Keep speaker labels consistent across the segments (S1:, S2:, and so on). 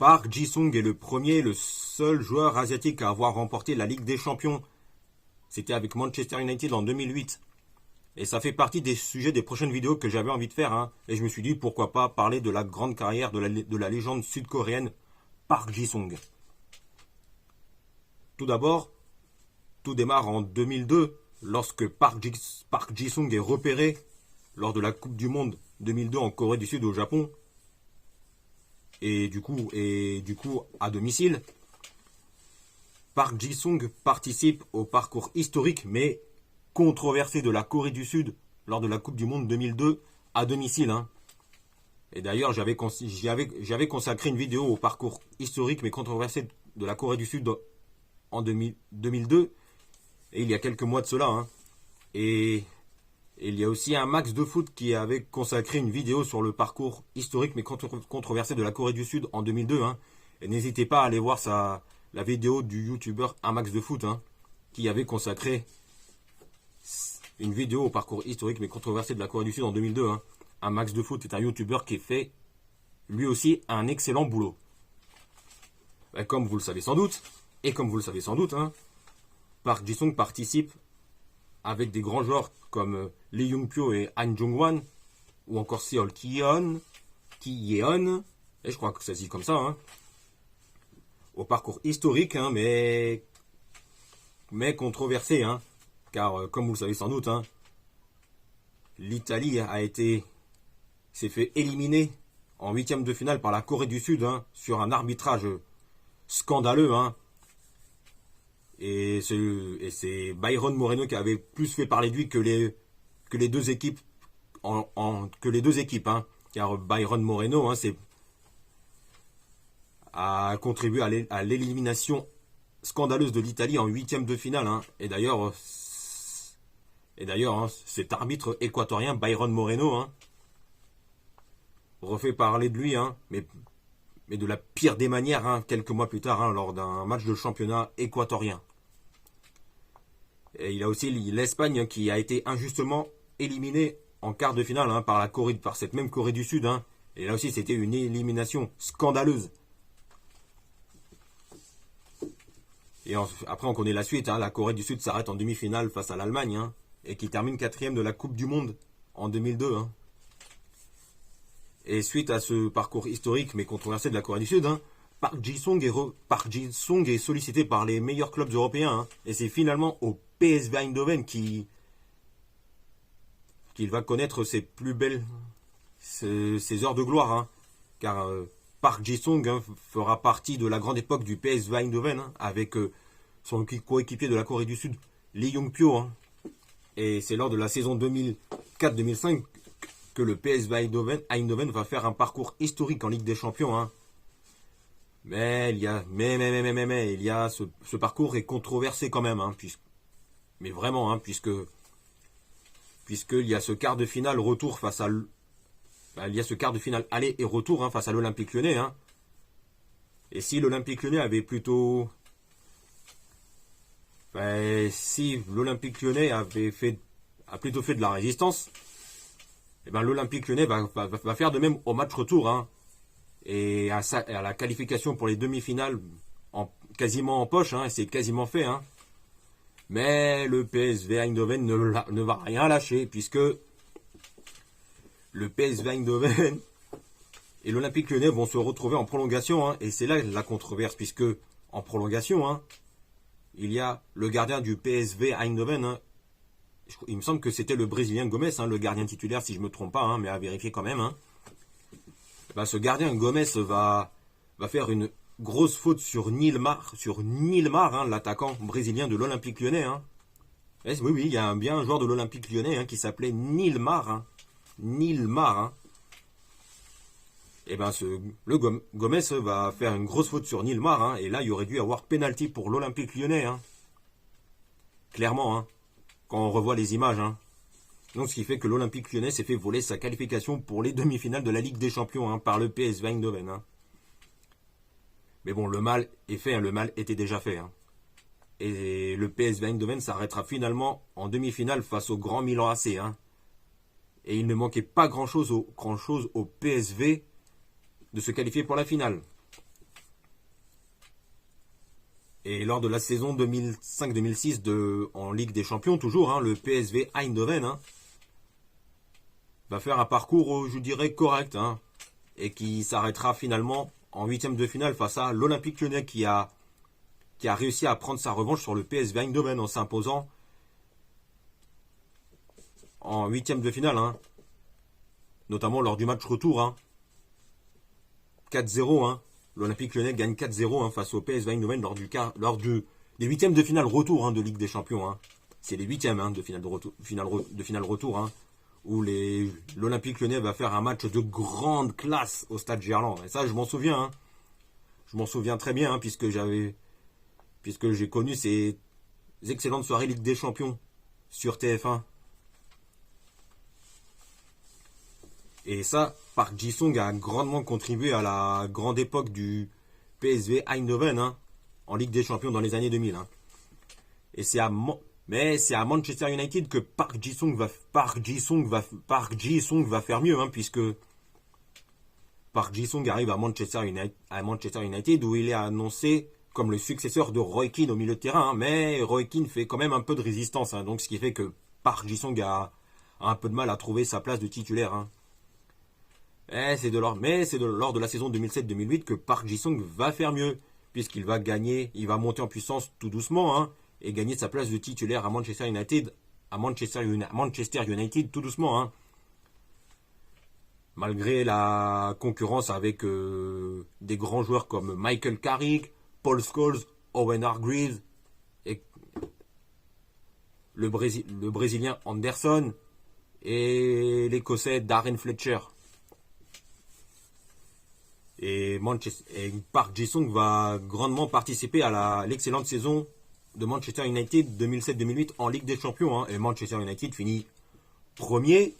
S1: Park Ji-sung est le seul joueur asiatique à avoir remporté la Ligue des Champions. C'était avec Manchester United en 2008. Et ça fait partie des sujets des prochaines vidéos que j'avais envie de faire. Hein. Et je me suis dit, pourquoi pas parler de la grande carrière de la légende sud-coréenne Park Ji-sung. Tout d'abord, tout démarre en 2002, lorsque Park Ji-sung est repéré lors de la Coupe du Monde 2002 en Corée du Sud au Japon. Et du coup, à domicile, Park Ji-sung participe au parcours historique mais controversé de la Corée du Sud lors de la Coupe du Monde 2002 à domicile. Hein. Et d'ailleurs, j'avais consacré une vidéo au parcours historique mais controversé de la Corée du Sud en 2002, et il y a quelques mois de cela. Hein. Et il y a aussi un Max de foot qui avait consacré une vidéo sur le parcours historique mais controversé de la Corée du Sud en 2002. Hein. Et n'hésitez pas à aller voir la vidéo du youtubeur un Max de foot, hein, qui avait consacré une vidéo au parcours historique mais controversé de la Corée du Sud en 2002. Hein. Un Max de foot est un youtubeur qui fait lui aussi un excellent boulot. Et comme vous le savez sans doute, hein, Park Ji-sung participe avec des grands joueurs comme Lee Young-pyo et Han Jung-wan, ou encore Seol Ki-yeon, et je crois que ça se dit comme ça, hein, au parcours historique, hein, mais controversé, hein, car comme vous le savez sans doute, hein, l'Italie s'est fait éliminer en huitième de finale par la Corée du Sud, hein, sur un arbitrage scandaleux, hein. Et c'est Byron Moreno qui avait plus fait parler de lui que les deux équipes, hein, car Byron Moreno, hein, a contribué à l'élimination scandaleuse de l'Italie en huitième de finale. Hein. Et d'ailleurs, hein, cet arbitre équatorien Byron Moreno, hein, refait parler de lui, hein, mais de la pire des manières, hein, quelques mois plus tard, hein, lors d'un match de championnat équatorien. Et il y a aussi l'Espagne qui a été injustement éliminée en quart de finale, hein, par cette même Corée du Sud. Hein. Et là aussi, c'était une élimination scandaleuse. Et après, on connaît la suite. Hein. La Corée du Sud s'arrête en demi-finale face à l'Allemagne, hein, et qui termine quatrième de la Coupe du Monde en 2002. Hein. Et suite à ce parcours historique mais controversé de la Corée du Sud, hein, Park Ji-sung est sollicité par les meilleurs clubs européens. Hein, et c'est finalement au PSV Eindhoven qu'il va connaître ses heures de gloire. Hein, car Park Ji-sung, hein, fera partie de la grande époque du PSV Eindhoven, hein, avec son coéquipier de la Corée du Sud, Lee Young-pyo. Hein, et c'est lors de la saison 2004-2005 que le PSV Eindhoven va faire un parcours historique en Ligue des Champions. Hein. Mais il y a ce parcours est controversé quand même, hein, mais vraiment, hein, puisque il y a ce quart de finale retour il y a ce quart de finale aller et retour, hein, face à l'Olympique Lyonnais. Hein. Et si l'Olympique Lyonnais avait plutôt, si l'Olympique Lyonnais a plutôt fait de la résistance, et l'Olympique Lyonnais va faire de même au match retour, hein. Et à la qualification pour les demi-finales quasiment en poche, hein, et c'est quasiment fait. Hein. Mais le PSV Eindhoven ne va rien lâcher, puisque le PSV Eindhoven et l'Olympique Lyonnais vont se retrouver en prolongation. Hein, et c'est là la controverse, puisque en prolongation, hein, il y a le gardien du PSV Eindhoven. Hein, il me semble que c'était le Brésilien Gomes, hein, le gardien titulaire, si je ne me trompe pas, hein, mais à vérifier quand même. Hein. Ce gardien Gomes va faire une grosse faute sur Nilmar, hein, l'attaquant brésilien de l'Olympique Lyonnais. Hein. Oui, il y a bien un joueur de l'Olympique Lyonnais, hein, qui s'appelait Nilmar. Hein. Hein. Et Gomes va faire une grosse faute sur Nilmar, hein, et là il y aurait dû avoir pénalty pour l'Olympique Lyonnais. Hein. Clairement, hein, quand on revoit les images. Hein. Donc, ce qui fait que l'Olympique Lyonnais s'est fait voler sa qualification pour les demi-finales de la Ligue des Champions, hein, par le PSV Eindhoven. Hein. Mais bon, le mal est fait, hein, le mal était déjà fait. Hein. Et le PSV Eindhoven s'arrêtera finalement en demi-finale face au Grand Milan AC. Hein. Et il ne manquait pas grand-chose au PSV de se qualifier pour la finale. Et lors de la saison 2005-2006 en Ligue des Champions, toujours, hein, le PSV Eindhoven va faire un parcours, je dirais, correct, hein, et qui s'arrêtera finalement en huitième de finale face à l'Olympique Lyonnais qui a réussi à prendre sa revanche sur le PSV Eindhoven en s'imposant en huitième de finale, hein, notamment lors du match retour, hein, 4-0. Hein, l'Olympique Lyonnais gagne 4-0 hein, face au PSV Eindhoven lors des huitièmes de finale retour hein, de Ligue des Champions. Hein. C'est les huitièmes hein, de finale retour hein, où l'Olympique Lyonnais va faire un match de grande classe au stade Gerland. Et ça, je m'en souviens. Hein. Je m'en souviens très bien hein, puisque j'ai connu ces excellentes soirées Ligue des Champions sur TF1. Et ça, Park Ji-sung a grandement contribué à la grande époque du PSV Eindhoven hein, en Ligue des Champions dans les années 2000. Hein. Et mais c'est à Manchester United que Park Ji-sung va faire mieux, hein, puisque Park Ji-sung arrive à Manchester United où il est annoncé comme le successeur de Roy Keane au milieu de terrain. Hein, mais Roy Keane fait quand même un peu de résistance, hein, donc ce qui fait que Park Ji-sung a un peu de mal à trouver sa place de titulaire. Hein. Mais c'est lors de la saison 2007-2008 que Park Ji-sung va faire mieux, puisqu'il va gagner, il va monter en puissance tout doucement, hein, et gagner sa place de titulaire à Manchester United, tout doucement, hein. Malgré la concurrence avec des grands joueurs comme Michael Carrick, Paul Scholes, Owen Hargreaves, et le Brésilien Anderson, et l'Écossais Darren Fletcher. Et Park Ji-sung va grandement participer à l'excellente saison de Manchester United 2007-2008 en Ligue des Champions. Hein, et Manchester United finit premier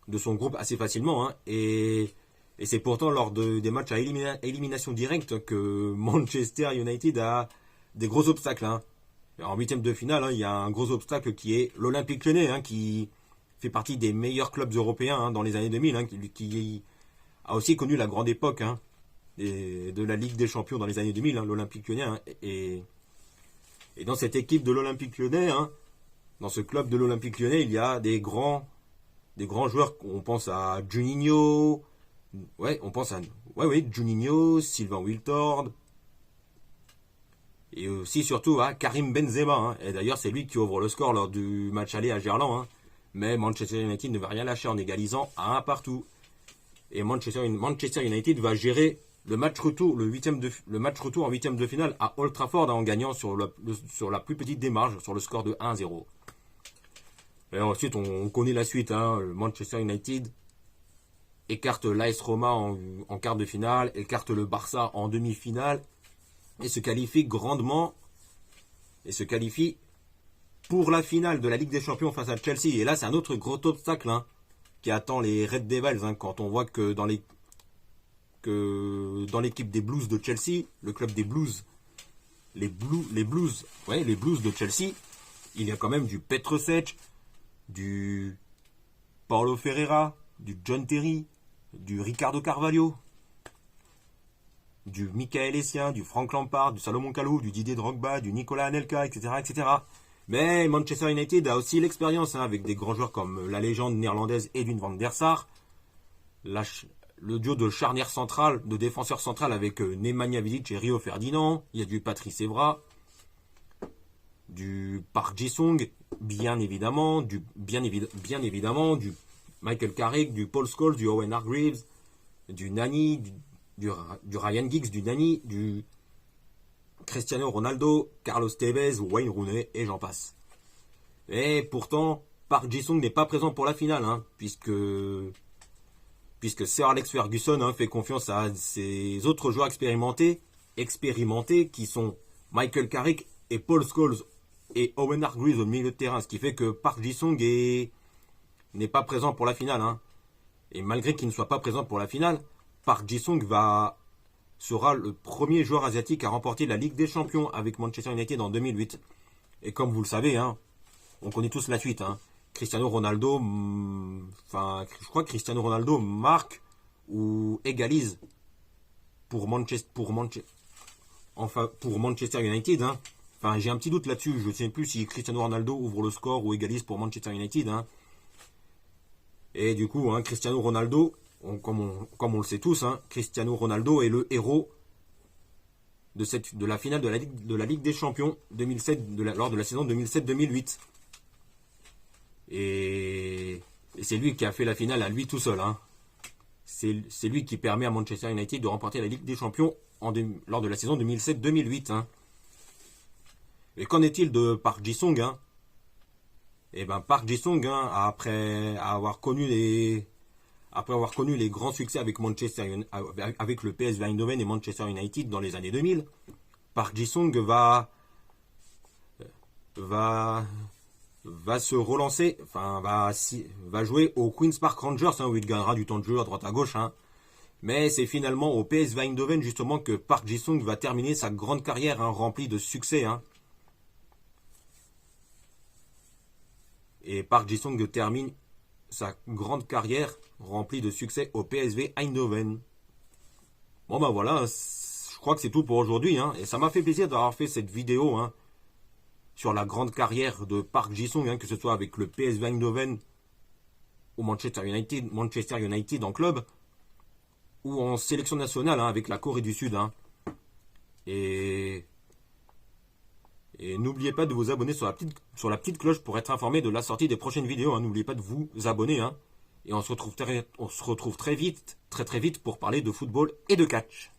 S1: de son groupe assez facilement. Hein, et c'est pourtant lors des matchs à élimination directe que Manchester United a des gros obstacles. Hein. En huitième de finale, hein, il y a un gros obstacle qui est l'Olympique Lyonnais, hein, qui fait partie des meilleurs clubs européens hein, dans les années 2000, hein, qui a aussi connu la grande époque hein, de la Ligue des Champions dans les années 2000, hein, l'Olympique Lyonnais. Hein, et dans cette équipe de l'Olympique Lyonnais, hein, dans ce club de l'Olympique Lyonnais, il y a des grands joueurs. On pense à Juninho, Juninho, Sylvain Wiltord, et aussi surtout à Karim Benzema. Hein, et d'ailleurs, c'est lui qui ouvre le score lors du match aller à Gerland. Hein, mais Manchester United ne va rien lâcher en égalisant à un partout. Et Manchester United va gérer le match retour, le match retour en huitième de finale à Old Trafford en gagnant sur la plus petite des marges, sur le score de 1-0. Et ensuite, on connaît la suite. Hein, Manchester United écarte l'AS Roma en quart de finale, écarte le Barça en demi-finale et se qualifie grandement pour la finale de la Ligue des Champions face à Chelsea. Et là, c'est un autre gros obstacle hein, qui attend les Red Devils hein, quand on voit que dans l'équipe des Blues de Chelsea, le club des Blues, les Blues de Chelsea, il y a quand même du Petr Cech, du Paulo Ferreira, du John Terry, du Ricardo Carvalho, du Michael Essien, du Frank Lampard, du Salomon Kalou, du Didier Drogba, du Nicolas Anelka, etc., etc. Mais Manchester United a aussi l'expérience hein, avec des grands joueurs comme la légende néerlandaise Edwin van der Sar, le duo de charnière centrale, de défenseur central avec Nemanja Vidic et Rio Ferdinand. Il y a du Patrice Evra, du Park Ji-sung, bien évidemment, du Michael Carrick, du Paul Scholes, du Owen Hargreaves, du Nani, du Ryan Giggs, du Nani, du Cristiano Ronaldo, Carlos Tevez, Wayne Rooney et j'en passe. Et pourtant, Park Ji-sung n'est pas présent pour la finale, hein, puisque Sir Alex Ferguson hein, fait confiance à ses autres joueurs expérimentés qui sont Michael Carrick et Paul Scholes et Owen Hargreaves au milieu de terrain, ce qui fait que Park Ji-sung n'est pas présent pour la finale. Hein. Et malgré qu'il ne soit pas présent pour la finale, Park Ji-sung sera le premier joueur asiatique à remporter la Ligue des Champions avec Manchester United en 2008. Et comme vous le savez, hein, on connaît tous la suite. Hein. Cristiano Ronaldo, je crois que Cristiano Ronaldo marque ou égalise pour enfin, pour Manchester United. Hein. Enfin, j'ai un petit doute là-dessus. Je ne sais plus si Cristiano Ronaldo ouvre le score ou égalise pour Manchester United. Hein. Et du coup, hein, Cristiano Ronaldo, comme on le sait tous, hein, Cristiano Ronaldo est le héros de la finale de la Ligue des Champions 2007, lors de la saison 2007-2008. Et c'est lui qui a fait la finale à lui tout seul. Hein. C'est lui qui permet à Manchester United de remporter la Ligue des Champions lors de la saison 2007-2008. Hein. Et qu'en est-il de Park Ji-sung, hein? Eh ben Park Ji-sung, hein, après avoir connu les grands succès avec avec le PSV Eindhoven et Manchester United dans les années 2000, Park Ji-sung va se relancer, enfin va jouer au Queen's Park Rangers, hein, où il gagnera du temps de jeu à droite à gauche. Hein. Mais c'est finalement au PSV Eindhoven justement que Park Ji-sung va terminer sa grande carrière, hein, remplie de succès. Hein. Et Park Ji-sung termine sa grande carrière remplie de succès au PSV Eindhoven. Bon ben voilà, je crois que c'est tout pour aujourd'hui. Hein, et ça m'a fait plaisir d'avoir fait cette vidéo, hein, sur la grande carrière de Park Ji-sung, hein, que ce soit avec le PSV Eindhoven ou Manchester United en club, ou en sélection nationale, hein, avec la Corée du Sud. Hein. Et n'oubliez pas de vous abonner sur la petite cloche pour être informé de la sortie des prochaines vidéos. Hein. N'oubliez pas de vous abonner. Hein. Et on se retrouve très vite, très vite pour parler de football et de catch.